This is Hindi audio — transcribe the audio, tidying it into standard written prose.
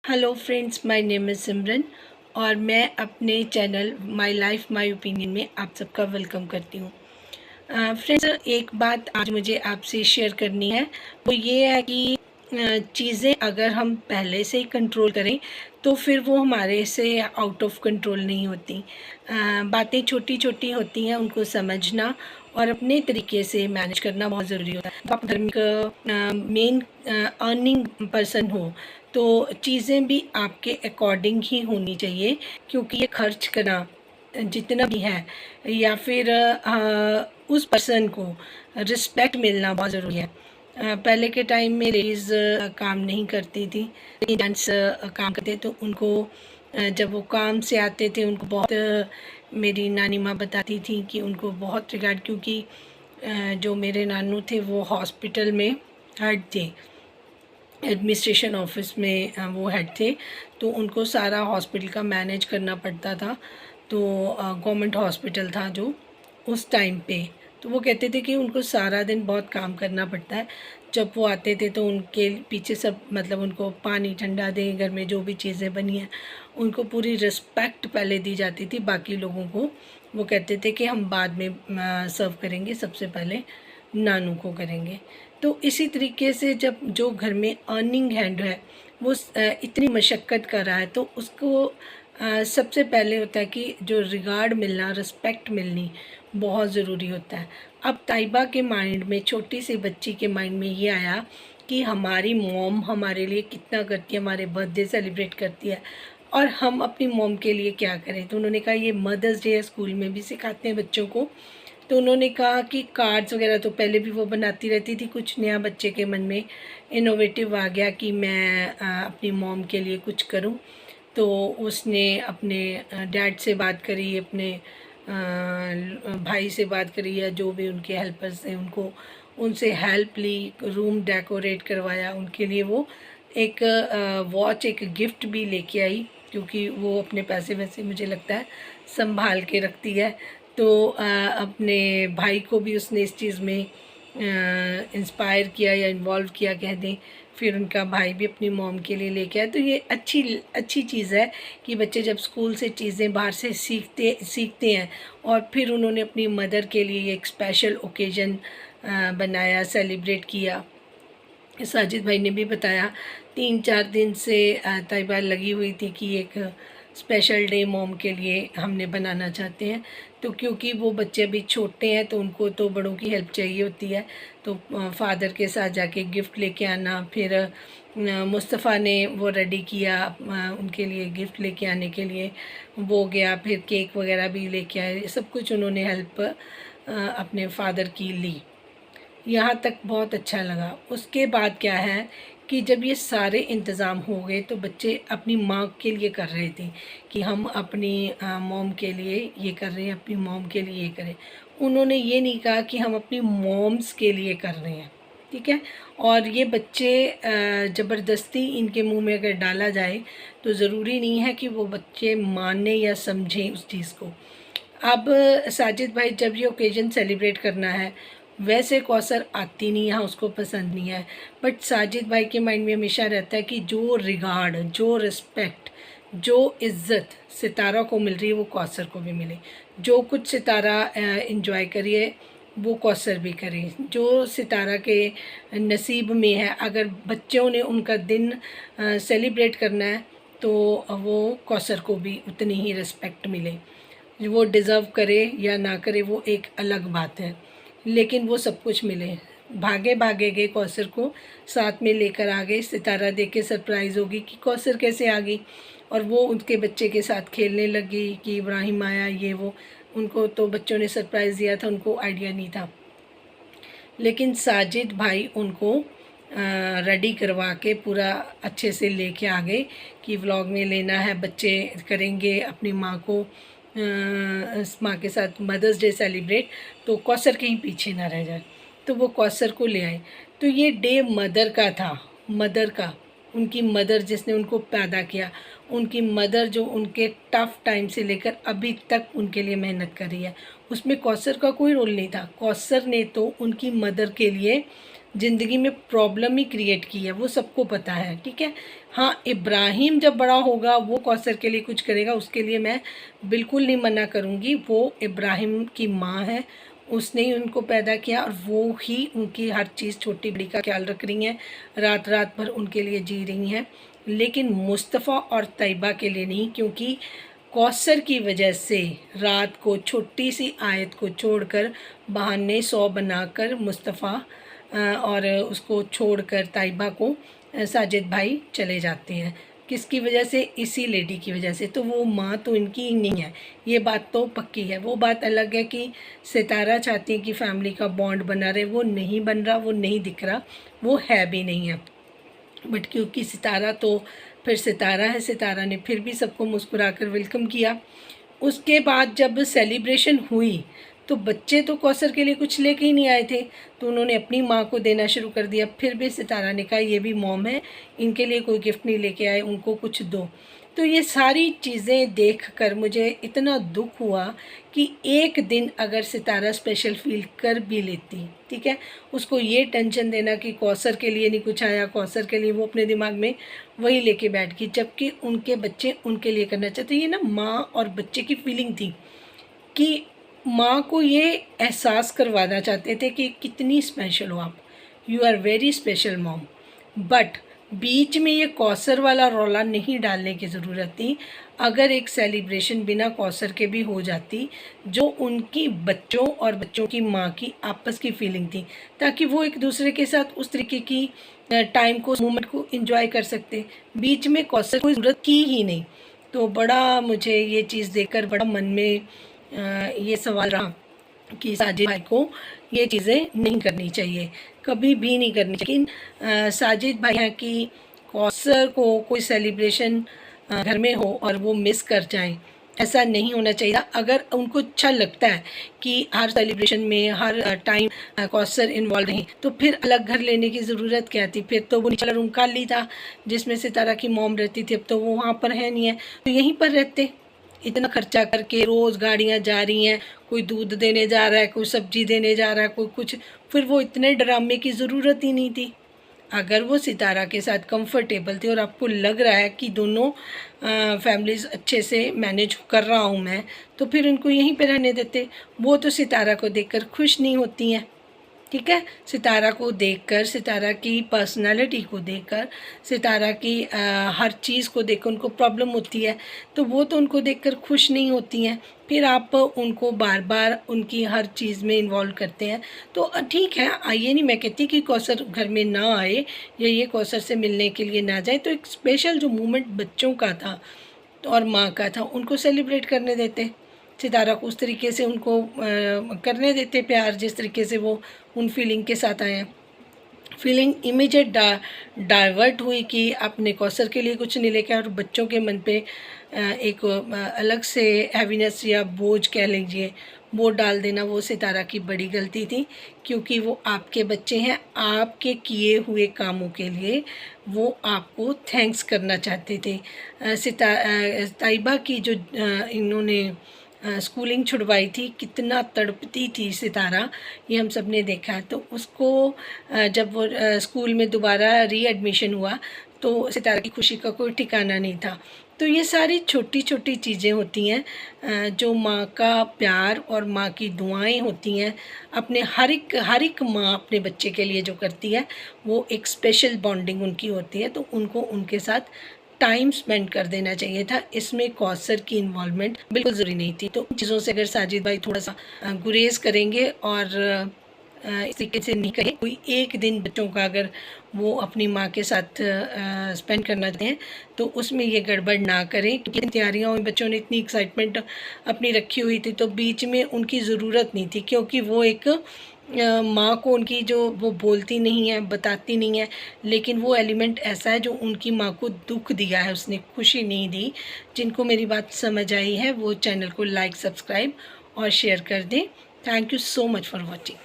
Hello friends, my name is Simran और मैं अपने channel my life my opinion में आप सबका वेलकम करती हूँ। फ्रेंड्स, एक बात आज मुझे आपसे शेयर करनी है, वो ये है कि चीज़ें अगर हम पहले से ही कंट्रोल करें तो फिर वो हमारे से आउट ऑफ कंट्रोल नहीं होती। बातें छोटी छोटी होती हैं, उनको समझना और अपने तरीके से मैनेज करना बहुत ज़रूरी होता है। तो आप घर में एक मेन अर्निंग पर्सन हो तो चीज़ें भी आपके अकॉर्डिंग ही होनी चाहिए, क्योंकि ये खर्च करना जितना भी है या फिर उस पर्सन को रिस्पेक्ट मिलना बहुत ज़रूरी है। पहले के टाइम में लेडीज़ काम नहीं करती थी, लेकिन जेंट्स काम करते तो उनको जब वो काम से आते थे उनको बहुत मेरी नानी माँ बताती थी कि उनको बहुत रिगार्ड, क्योंकि जो मेरे नानू थे वो हॉस्पिटल में हेड थे, एडमिनिस्ट्रेशन ऑफिस में वो हेड थे, तो उनको सारा हॉस्पिटल का मैनेज करना पड़ता था। तो गवर्नमेंट हॉस्पिटल था जो उस टाइम पे, तो वो कहते थे कि उनको सारा दिन बहुत काम करना पड़ता है। जब वो आते थे तो उनके पीछे सब मतलब उनको पानी ठंडा दें, घर में जो भी चीज़ें बनी हैं उनको पूरी रिस्पेक्ट पहले दी जाती थी। बाकी लोगों को वो कहते थे कि हम बाद में सर्व करेंगे, सबसे पहले नानू को करेंगे। तो इसी तरीके से जब जो घर में अर्निंग हैंड है वो इतनी मशक्क़त कर रहा है तो उसको सबसे पहले होता है कि जो रिगार्ड मिलना, रिस्पेक्ट मिलनी बहुत ज़रूरी होता है। अब ताइबा के माइंड में, छोटी सी बच्ची के माइंड में ये आया कि हमारी मॉम हमारे लिए कितना करती है, हमारे बर्थडे सेलिब्रेट करती है और हम अपनी मॉम के लिए क्या करें। तो उन्होंने कहा ये मदर्स डे है, स्कूल में भी सिखाते हैं बच्चों को। तो उन्होंने कहा कि कार्ड्स वगैरह तो पहले भी वो बनाती रहती थी, कुछ नया बच्चे के मन में इनोवेटिव आ गया कि मैं अपनी मॉम के लिए कुछ करूं। तो उसने अपने डैड से बात करी, अपने भाई से बात करी या जो भी उनके हेल्पर्स थे उनको, उनसे हेल्प ली, रूम डेकोरेट करवाया उनके लिए। वो एक वॉच, एक गिफ्ट भी लेके आई, क्योंकि वो अपने पैसे वैसे मुझे लगता है संभाल के रखती है। तो अपने भाई को भी उसने इस चीज़ में इंस्पायर किया या इन्वॉल्व किया कह दें। फिर उनका भाई भी अपनी मॉम के लिए लेके आया। तो ये अच्छी चीज़ है कि बच्चे जब स्कूल से चीज़ें बाहर से सीखते हैं और फिर उन्होंने अपनी मदर के लिए एक स्पेशल ओकेज़न बनाया, सेलिब्रेट किया। साजिद भाई ने भी बताया 3-4 दिन से तैयबा लगी हुई थी कि एक स्पेशल डे मॉम के लिए हमने बनाना चाहते हैं। तो क्योंकि वो बच्चे अभी छोटे हैं तो उनको तो बड़ों की हेल्प चाहिए होती है, तो फादर के साथ जाके गिफ्ट लेके आना। फिर मुस्तफ़ा ने वो रेडी किया उनके लिए गिफ्ट लेके आने के लिए, वो गया। फिर केक वगैरह भी लेके आए, सब कुछ उन्होंने हेल्प अपने फादर की ली। यहाँ तक बहुत अच्छा लगा। उसके बाद क्या है कि जब ये सारे इंतज़ाम हो गए तो बच्चे अपनी माँ के लिए कर रहे थे कि हम अपनी मॉम के लिए ये कर रहे हैं, अपनी मॉम के लिए ये करें। उन्होंने ये नहीं कहा कि हम अपनी मॉम्स के लिए कर रहे हैं, ठीक है। और ये बच्चे ज़बरदस्ती इनके मुंह में अगर डाला जाए तो ज़रूरी नहीं है कि वो बच्चे माने या समझें उस चीज़ को। अब साजिद भाई जब ये ओकेज़न सेलिब्रेट करना है, वैसे कौसर आती नहीं है, उसको पसंद नहीं है, बट साजिद भाई के माइंड में हमेशा रहता है कि जो रिगार्ड, जो रिस्पेक्ट, जो इज़्ज़त सितारा को मिल रही है वो कौसर को भी मिले। जो कुछ सितारा इंजॉय करिए वो कौसर भी करे। जो सितारा के नसीब में है, अगर बच्चों ने उनका दिन सेलिब्रेट करना है तो वो कौसर को भी उतनी ही रिस्पेक्ट मिले। वो डिज़र्व करे या ना करे वो एक अलग बात है, लेकिन वो सब कुछ मिले। भागे भागे गए कौसर को साथ में लेकर आ गए। सितारा देख के सरप्राइज़ होगी कि कौसर कैसे आ गई, और वो उनके बच्चे के साथ खेलने लगी कि इब्राहिम आया ये वो। उनको तो बच्चों ने सरप्राइज़ दिया था, उनको आइडिया नहीं था, लेकिन साजिद भाई उनको रेडी करवा के पूरा अच्छे से लेके आ गए कि व्लॉग में लेना है, बच्चे करेंगे अपनी माँ को माँ के साथ मदर्स डे सेलिब्रेट, तो कौसर कहीं पीछे ना रह जाए। तो वो कौसर को ले आए। तो ये डे मदर का था, मदर का, उनकी मदर जिसने उनको पैदा किया, उनकी मदर जो उनके टफ़ टाइम से लेकर अभी तक उनके लिए मेहनत कर रही है। उसमें कौसर का कोई रोल नहीं था। कौसर ने तो उनकी मदर के लिए ज़िंदगी में प्रॉब्लम ही क्रिएट की है, वो सबको पता है, ठीक है। हाँ, इब्राहिम जब बड़ा होगा वो कौसर के लिए कुछ करेगा, उसके लिए मैं बिल्कुल नहीं मना करूँगी। वो इब्राहिम की माँ है, उसने ही उनको पैदा किया और वो ही उनकी हर चीज़ छोटी बड़ी का ख्याल रख रही हैं, रात रात भर उनके लिए जी रही हैं। लेकिन मुस्तफ़ा और तैयबा के लिए नहीं, क्योंकि कौसर की वजह से रात को छोटी सी आयत को छोड़कर बहाने 100 बनाकर मुस्तफ़ा और उसको छोड़कर तैयबा को साजिद भाई चले जाते हैं। किसकी वजह से? इसी लेडी की वजह से। तो वो माँ तो इनकी ही नहीं है, ये बात तो पक्की है। वो बात अलग है कि सितारा चाहती है कि फैमिली का बॉन्ड बना रहे, वो नहीं बन रहा, वो नहीं दिख रहा, वो है भी नहीं है। बट क्योंकि सितारा तो फिर सितारा है, सितारा ने फिर भी सबको मुस्कुराकर वेलकम किया। उसके बाद जब सेलिब्रेशन हुई तो बच्चे तो कौसर के लिए कुछ लेके ही नहीं आए थे, तो उन्होंने अपनी माँ को देना शुरू कर दिया। फिर भी सितारा ने कहा ये भी मॉम है, इनके लिए कोई गिफ्ट नहीं लेके आए, उनको कुछ दो। तो ये सारी चीज़ें देखकर मुझे इतना दुख हुआ कि एक दिन अगर सितारा स्पेशल फील कर भी लेती, ठीक है, उसको ये टेंशन देना कि कौसर के लिए नहीं कुछ आया, कौसर के लिए, वो अपने दिमाग में वही लेके बैठ गई, जबकि उनके बच्चे उनके लिए करना चाहते। ये ना माँ और बच्चे की फीलिंग थी कि माँ को ये एहसास करवाना चाहते थे कि कितनी स्पेशल हो आप, you are very special mom. But बीच में ये कौसर वाला रौला नहीं डालने की ज़रूरत थी। अगर एक सेलिब्रेशन बिना कौसर के भी हो जाती, जो उनकी बच्चों और बच्चों की माँ की आपस की फीलिंग थी, ताकि वो एक दूसरे के साथ उस तरीके की टाइम को, मोमेंट को एंजॉय कर सकते। बीच में कौसर की ज़रूरत की ही नहीं। तो बड़ा मुझे ये चीज़ देखकर बड़ा मन में ये सवाल रहा कि साजिद भाई को ये चीज़ें नहीं करनी चाहिए, कभी भी नहीं करनी चाहिए। लेकिन साजिद भाई हैं कि कौसर को कोई सेलिब्रेशन घर में हो और वो मिस कर जाएं, ऐसा नहीं होना चाहिए। अगर उनको अच्छा लगता है कि हर सेलिब्रेशन में हर टाइम कौसर इन्वॉल्व रहीं, तो फिर अलग घर लेने की ज़रूरत क्या थी? फिर तो वो निचला रूम खाली था जिसमें सितारा की मॉम रहती थी, अब तो वो वहाँ पर है नहीं है, तो यहीं पर रहते। इतना खर्चा करके रोज़ गाड़ियाँ जा रही हैं, कोई दूध देने जा रहा है, कोई सब्ज़ी देने जा रहा है, कोई कुछ, फिर वो इतने ड्रामे की ज़रूरत ही नहीं थी। अगर वो सितारा के साथ कंफर्टेबल थी और आपको लग रहा है कि दोनों फैमिलीज़ अच्छे से मैनेज कर रहा हूँ मैं, तो फिर उनको यहीं पे रहने देते। वो तो सितारा को देखकर खुश नहीं होती हैं, ठीक है। सितारा को देखकर, सितारा की पर्सनालिटी को देखकर, सितारा की हर चीज़ को देखकर उनको प्रॉब्लम होती है, तो वो तो उनको देखकर खुश नहीं होती हैं। फिर आप उनको बार बार उनकी हर चीज़ में इन्वॉल्व करते हैं। तो ठीक है, ये नहीं मैं कहती कि कौसर घर में ना आए या ये कौसर से मिलने के लिए ना जाए, तो एक स्पेशल जो मोमेंट बच्चों का था और माँ का था, उनको सेलिब्रेट करने देते। सितारा को उस तरीके से उनको करने देते प्यार, जिस तरीके से वो उन फीलिंग के साथ आए हैं। फीलिंग इमीडिएट डाइवर्ट हुई कि आपने कौसर के लिए कुछ नहीं लेके, और बच्चों के मन पे एक अलग से हैवीनेस या बोझ कह लीजिए, वो डाल देना, वो सितारा की बड़ी गलती थी। क्योंकि वो आपके बच्चे हैं, आपके किए हुए कामों के लिए वो आपको थैंक्स करना चाहते थे। तैयबा की जो इन्होंने स्कूलिंग छुड़वाई थी, कितना तड़पती थी सितारा, ये हम सब ने देखा। तो उसको जब वो स्कूल में दोबारा रीएडमिशन हुआ तो सितारा की खुशी का कोई ठिकाना नहीं था। तो ये सारी छोटी छोटी चीज़ें होती हैं जो माँ का प्यार और माँ की दुआएं होती हैं। अपने हर एक माँ अपने बच्चे के लिए जो करती है, वो एक स्पेशल बॉन्डिंग उनकी होती है, तो उनको उनके साथ टाइम स्पेंड कर देना चाहिए था। इसमें कौसर की इन्वॉल्वमेंट बिल्कुल ज़रूरी नहीं थी। तो इन चीज़ों से अगर साजिद भाई थोड़ा सा गुरेज करेंगे और इस तरीके से नहीं करें, कोई एक दिन बच्चों का अगर वो अपनी माँ के साथ स्पेंड करना चाहते हैं तो उसमें ये गड़बड़ ना करें। क्योंकि तैयारियाँ हुई, बच्चों ने इतनी एक्साइटमेंट अपनी रखी हुई थी, तो बीच में उनकी ज़रूरत नहीं थी। क्योंकि वो एक माँ को उनकी जो वो बोलती नहीं है, बताती नहीं है, लेकिन वो एलिमेंट ऐसा है जो उनकी माँ को दुख दिया है, उसने खुशी नहीं दी। जिनको मेरी बात समझ आई है वो चैनल को लाइक, सब्सक्राइब और शेयर कर दें। Thank you so much for watching.